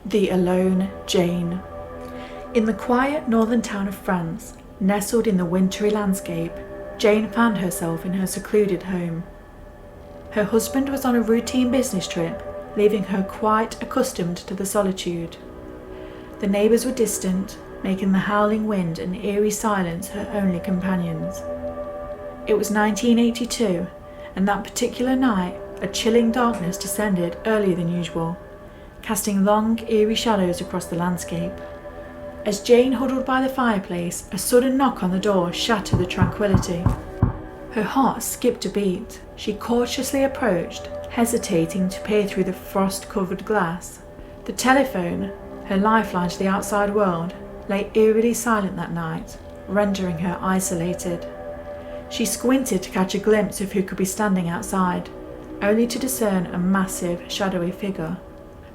The Alone Jane. In the quiet northern town of France, nestled in the wintry landscape, Jane found herself in her secluded home. Her husband was on a routine business trip, leaving her quite accustomed to the solitude. The neighbours were distant, making the howling wind and eerie silence her only companions. It was 1982, and that particular night, a chilling darkness descended earlier than usual, casting long, eerie shadows across the landscape. As Jane huddled by the fireplace, a sudden knock on the door shattered the tranquility. Her heart skipped a beat. She cautiously approached, hesitating to peer through the frost-covered glass. The telephone, her lifeline to the outside world, lay eerily silent that night, rendering her isolated. She squinted to catch a glimpse of who could be standing outside, only to discern a massive, shadowy figure.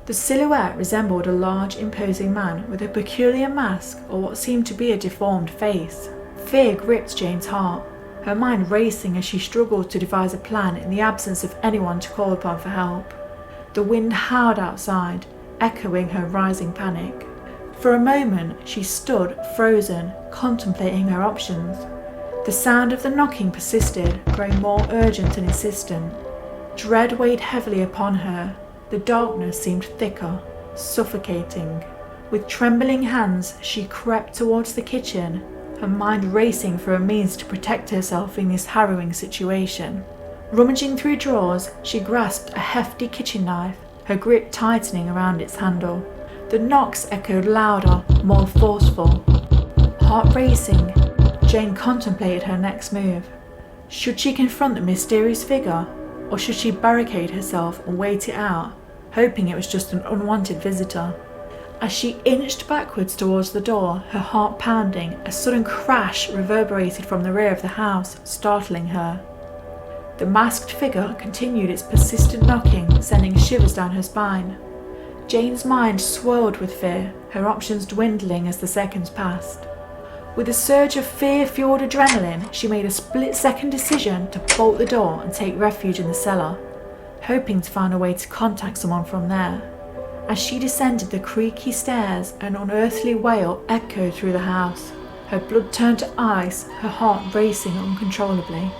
The silhouette resembled a large, imposing man with a peculiar mask or what seemed to be a deformed face. Fear gripped Jane's heart, her mind racing as she struggled to devise a plan in the absence of anyone to call upon for help. The wind howled outside, echoing her rising panic. For a moment, she stood, frozen, contemplating her options. The sound of the knocking persisted, growing more urgent and insistent. Dread weighed heavily upon her. The darkness seemed thicker, suffocating. With trembling hands, she crept towards the kitchen, her mind racing for a means to protect herself in this harrowing situation. Rummaging through drawers, she grasped a hefty kitchen knife, her grip tightening around its handle. The knocks echoed louder, more forceful. Heart racing, Jane contemplated her next move. Should she confront the mysterious figure, or should she barricade herself and wait it out, hoping it was just an unwanted visitor? As she inched backwards towards the door, her heart pounding, a sudden crash reverberated from the rear of the house, startling her. The masked figure continued its persistent knocking, sending shivers down her spine. Jane's mind swirled with fear, her options dwindling as the seconds passed. With a surge of fear-fueled adrenaline, she made a split-second decision to bolt the door and take refuge in the cellar, hoping to find a way to contact someone from there. As she descended the creaky stairs, an unearthly wail echoed through the house. Her blood turned to ice, her heart racing uncontrollably.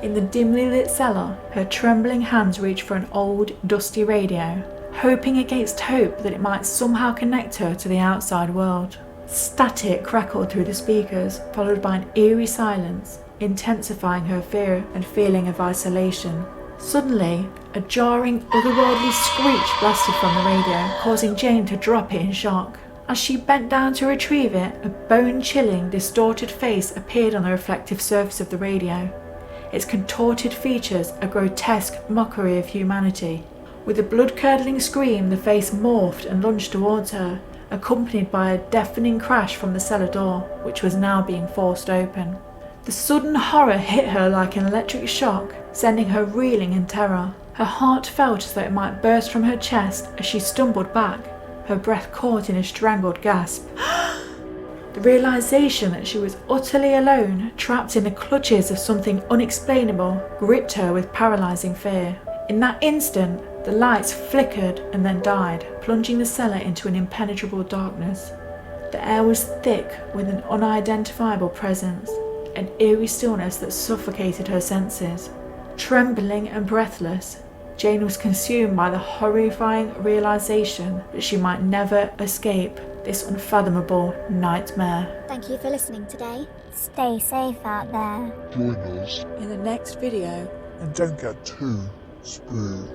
In the dimly lit cellar, her trembling hands reached for an old, dusty radio, hoping against hope that it might somehow connect her to the outside world. Static crackled through the speakers, followed by an eerie silence, intensifying her fear and feeling of isolation. Suddenly, a jarring, otherworldly screech blasted from the radio, causing Jane to drop it in shock. As she bent down to retrieve it, a bone-chilling, distorted face appeared on the reflective surface of the radio, its contorted features a grotesque mockery of humanity. With a blood-curdling scream, the face morphed and lunged towards her, accompanied by a deafening crash from the cellar door, which was now being forced open. The sudden horror hit her like an electric shock, sending her reeling in terror. Her heart felt as though it might burst from her chest as she stumbled back, her breath caught in a strangled gasp. The realization that she was utterly alone, trapped in the clutches of something unexplainable, gripped her with paralyzing fear. In that instant, the lights flickered and then died, plunging the cellar into an impenetrable darkness. The air was thick with an unidentifiable presence, an eerie stillness that suffocated her senses. Trembling and breathless, Jane was consumed by the horrifying realization that she might never escape this unfathomable nightmare. Thank you for listening today. Stay safe out there. Join us In the next video. and don't get too spooked.